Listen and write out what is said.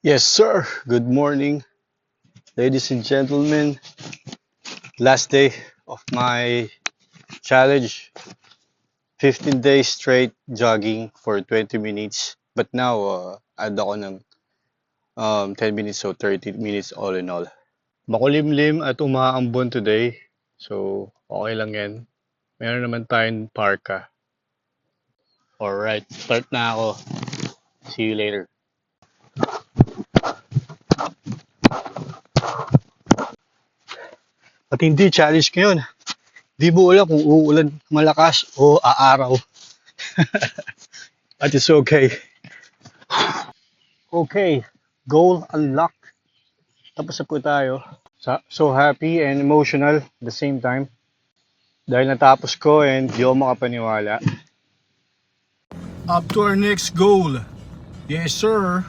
Yes, sir. Good morning, ladies and gentlemen. Last day of my challenge. 15 days straight jogging for 20 minutes. But now, add ako ng 10 minutes, so 30 minutes all in all. Makulimlim at umaambon today. So, okay lang yan. Meron naman tayong parka. Alright, start na ako. See you later. At hindi challenge ngayon. Di mo alam kung uulan malakas o aaraw. At it's okay. Okay, goal unlocked. Tapos na po tayo. So happy and emotional at the same time. Dahil natapos ko and di ako makapaniwala. Up to our next goal. Yes, sir.